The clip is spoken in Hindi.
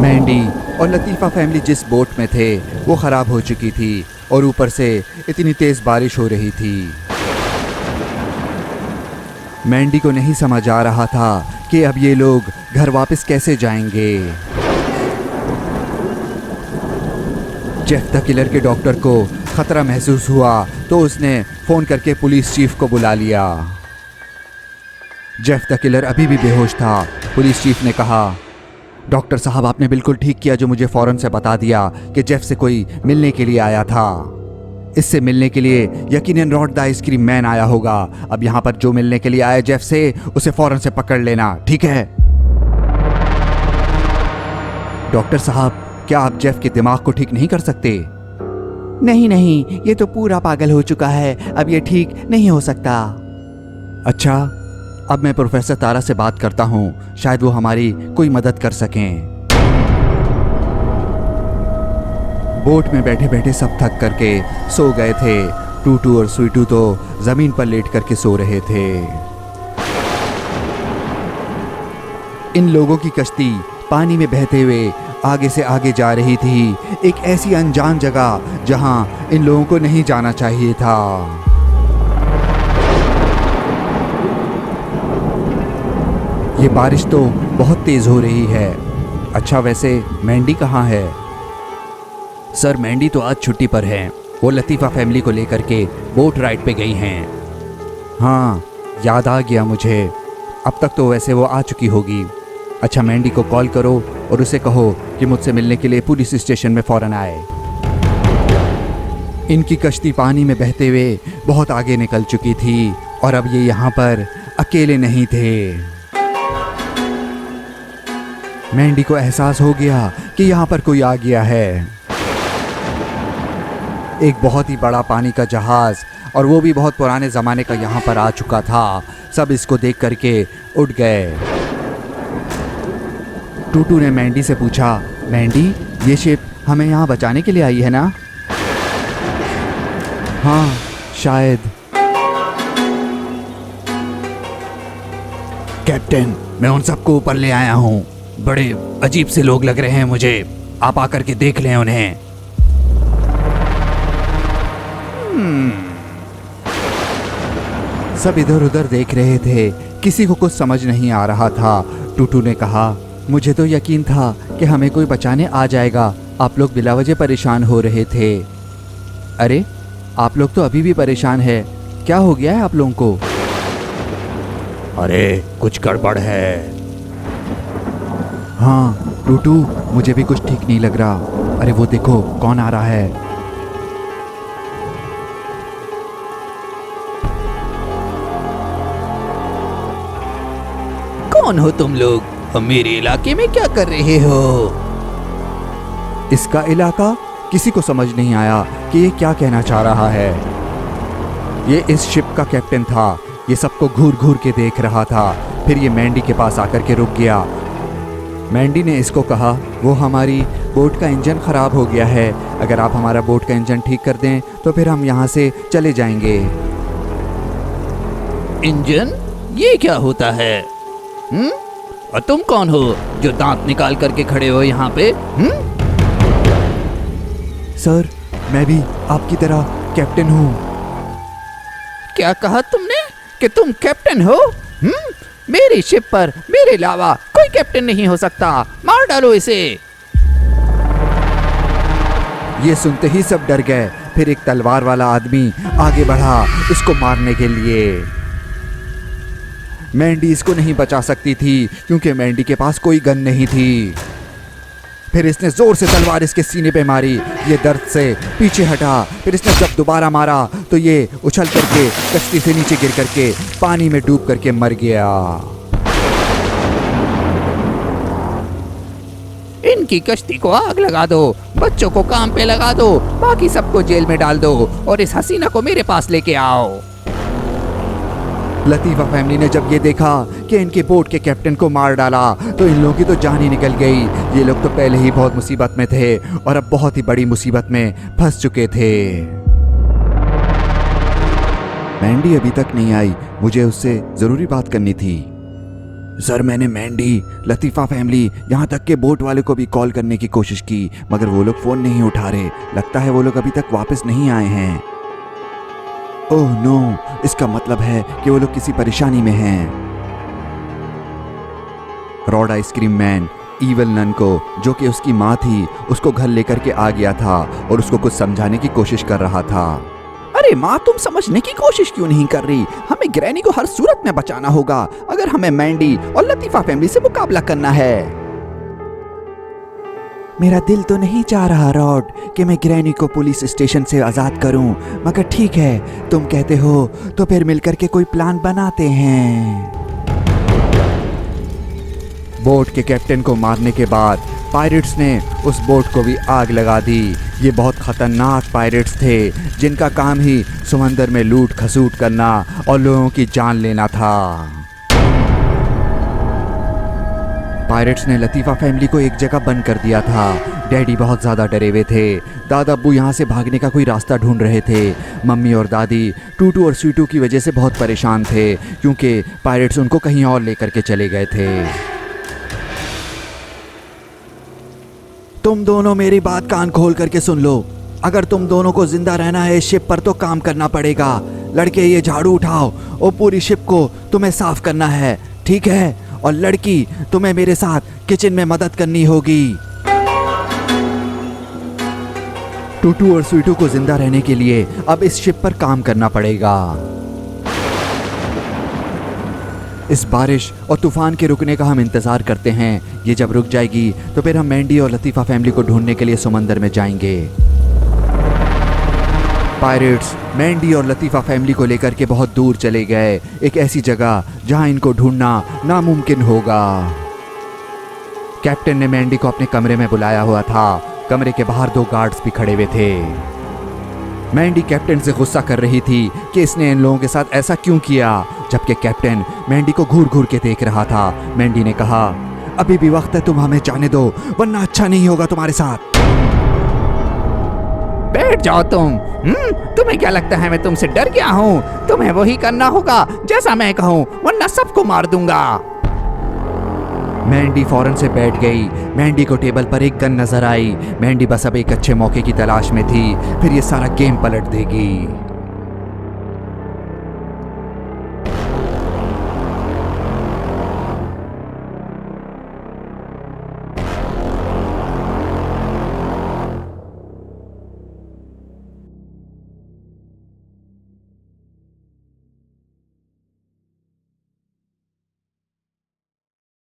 मैंडी और लतीफ़ा फैमिली जिस बोट में थे वो ख़राब हो चुकी थी और ऊपर से इतनी तेज़ बारिश हो रही थी। मैंडी को नहीं समझ आ रहा था कि अब ये लोग घर वापस कैसे जाएंगे। जेफ द किलर के डॉक्टर को ख़तरा महसूस हुआ तो उसने फ़ोन करके पुलिस चीफ को बुला लिया। जेफ द किलर अभी भी बेहोश था। पुलिस चीफ ने कहा, डॉक्टर साहब आपने बिल्कुल ठीक किया जो मुझे फ़ौरन से बता दिया कि जेफ से कोई मिलने के लिए आया था। इससे मिलने के लिए यकीनन रॉड द आइसक्रीम मैन आया होगा। अब यहाँ पर जो मिलने के लिए आया जेफ से उसे फ़ौरन से पकड़ लेना, ठीक है? डॉक्टर साहब क्या आप जेफ के दिमाग को ठीक नहीं कर सकते? नहीं नहीं, ये तो पूरा पागल हो चुका है, अब ये ठीक नहीं हो सकता। अच्छा, अब मैं प्रोफेसर तारा से बात करता हूँ, शायद वो हमारी कोई मदद कर सकें। बोट में बैठे बैठे सब थक करके सो गए थे। टूटू और स्वीटू तो जमीन पर लेट करके सो रहे थे। इन लोगों की कश्ती पानी में बहते हुए आगे से आगे जा रही थी, एक ऐसी अनजान जगह जहां इन लोगों को नहीं जाना चाहिए था। ये बारिश तो बहुत तेज हो रही है। अच्छा वैसे मैंडी कहाँ है? सर मैंडी तो आज छुट्टी पर है, वो लतीफ़ा फैमिली को लेकर के बोट राइड पे गई हैं। हाँ याद आ गया मुझे, अब तक तो वैसे वो आ चुकी होगी। अच्छा मैंडी को कॉल करो और उसे कहो कि मुझसे मिलने के लिए पुलिस स्टेशन में फ़ौरन आए। इनकी कश्ती पानी में बहते हुए बहुत आगे निकल चुकी थी और अब ये यहाँ पर अकेले नहीं थे। मैंडी को एहसास हो गया कि यहाँ पर कोई आ गया है। एक बहुत ही बड़ा पानी का जहाज़ और वो भी बहुत पुराने ज़माने का यहाँ पर आ चुका था। सब इसको देख करके उठ गए। टूटू ने मैंडी से पूछा, मैंडी ये शिप हमें यहाँ बचाने के लिए आई है ना? हाँ शायद। कैप्टन मैं उन सबको ऊपर ले आया हूँ, बड़े अजीब से लोग लग रहे हैं मुझे, आप आकर के देख लें उन्हें। सब इधर उधर देख रहे थे, किसी को कुछ समझ नहीं आ रहा था। टूटू ने कहा, मुझे तो यकीन था कि हमें कोई बचाने आ जाएगा, आप लोग बिला वजह परेशान हो रहे थे। अरे आप लोग तो अभी भी परेशान है, क्या हो गया है आप लोगों को? अरे कुछ गड़बड़ है। हाँ टूटू मुझे भी कुछ ठीक नहीं लग रहा। अरे वो देखो कौन आ रहा है। कौन हो तुम लोग? मेरे इलाके में क्या कर रहे हो? इसका इलाका? किसी को समझ नहीं आया कि ये क्या कहना चाह रहा है। ये इस शिप का कैप्टन था, ये सबको घूर घूर के देख रहा था। फिर ये मैंडी के पास आकर के रुक गया। मैंडी ने इसको कहा, वो हमारी बोट का इंजन ख़राब हो गया है, अगर आप हमारा बोट का इंजन ठीक कर दें तो फिर हम यहाँ से चले जाएंगे। इंजन? ये क्या होता है? और तुम कौन हो जो दांत निकाल करके खड़े हो यहाँ पे? सर मैं भी आपकी तरह कैप्टन हूँ। क्या कहा तुमने कि तुम कैप्टन हो? मेरी शिप पर मेरे अलावा कोई कैप्टन नहीं हो सकता, मार डालो इसे। ये सुनते ही सब डर गए। फिर एक तलवार वाला आदमी आगे बढ़ा इसको मारने के लिए। मैंडी इसको नहीं बचा सकती थी क्योंकि मैंडी के पास कोई गन नहीं थी। फिर इसने जोर से तलवार इसके सीने पे मारी, ये दर्द से पीछे हटा। फिर इसने जब दोबारा मारा तो ये उछल करके कश्ती से नीचे गिर करके पानी में डूब करके मर गया। इनकी कश्ती को आग लगा दो, बच्चों को काम पे लगा दो, बाकी सबको जेल में डाल दो और इस हसीना को मेरे पास लेके आओ। लतीफ़ा फैमिली ने जब ये देखा कि इनके बोट के कैप्टन को मार डाला तो इन लोगों की तो जान ही निकल गई। ये लोग तो पहले ही बहुत मुसीबत में थे और अब बहुत ही बड़ी मुसीबत में फंस चुके थे। मैंडी अभी तक नहीं आई, मुझे उससे ज़रूरी बात करनी थी। सर मैंने मैंडी, लतीफ़ा फैमिली, यहाँ तक के बोट वाले को भी कॉल करने की कोशिश की, मगर वो लोग फ़ोन नहीं उठा रहे। लगता है वो लोग अभी तक वापस नहीं आए हैं। ओह नो, इसका मतलब है कि वो लोग किसी परेशानी में हैं। Rod ice cream man evil nun को, जो कि उसकी माँ थी, उसको घर लेकर के आ गया था और उसको कुछ समझाने की कोशिश कर रहा था। अरे माँ, तुम समझने की कोशिश क्यों नहीं कर रही? हमें ग्रैनी को हर सूरत में बचाना होगा अगर हमें मैंडी और लतीफ़ा फैमिली से मुकाबला करना है। मेरा दिल तो नहीं चाह रहा रॉड कि मैं ग्रैनी को पुलिस स्टेशन से आज़ाद करूं, मगर ठीक है, तुम कहते हो तो फिर मिलकर के कोई प्लान बनाते हैं। बोट के कैप्टन को मारने के बाद पायरेट्स ने उस बोट को भी आग लगा दी। ये बहुत खतरनाक पायरेट्स थे जिनका काम ही समंदर में लूट खसूट करना और लोगों की जान लेना था। पायरेट्स ने लतीफ़ा फैमिली को एक जगह बंद कर दिया था। डैडी बहुत ज़्यादा डरे हुए थे। दादा अब्बू यहाँ से भागने का कोई रास्ता ढूंढ रहे थे। मम्मी और दादी टूटू और स्वीटू की वजह से बहुत परेशान थे क्योंकि पायरेट्स उनको कहीं और लेकर के चले गए थे। तुम दोनों मेरी बात कान खोल करके सुन लो। अगर तुम दोनों को जिंदा रहना है इस शिप पर तो काम करना पड़ेगा। लड़के ये झाड़ू उठाओ और पूरी शिप को तुम्हें साफ करना है, ठीक है? और लड़की, तुम्हें मेरे साथ किचन में मदद करनी होगी। टूटू और स्वीटू को जिंदा रहने के लिए अब इस शिप पर काम करना पड़ेगा। इस बारिश और तूफान के रुकने का हम इंतज़ार करते हैं। ये जब रुक जाएगी तो फिर हम मैंडी और लतीफ़ा फैमिली को ढूंढने के लिए समंदर में जाएंगे। पायरेट्स मैंडी और लतीफ़ा फैमिली को लेकर के बहुत दूर चले गए, एक ऐसी जगह जहां इनको ढूंढना नामुमकिन होगा। कैप्टन ने मैंडी को अपने कमरे में बुलाया हुआ था। कमरे के बाहर 2 गार्ड्स भी खड़े हुए थे। मैंडी कैप्टन से गुस्सा कर रही थी कि इसने इन लोगों के साथ ऐसा क्यों किया, जबकि कैप्टन मैंडी को घूर घूर के देख रहा था। मैंडी ने कहा, अभी भी वक्त है, तुम हमें जाने दो वरना अच्छा नहीं होगा तुम्हारे साथ। बैठ जाओ तुम। तुम्हें क्या लगता है मैं तुमसे डर गया हूँ? तुम्हें वही करना होगा जैसा मैं कहूँ, वरना सबको मार दूंगा। मैंडी फौरन से बैठ गई। मैंडी को टेबल पर एक गन नजर आई। मैंडी बस अब एक अच्छे मौके की तलाश में थी, फिर ये सारा गेम पलट देगी।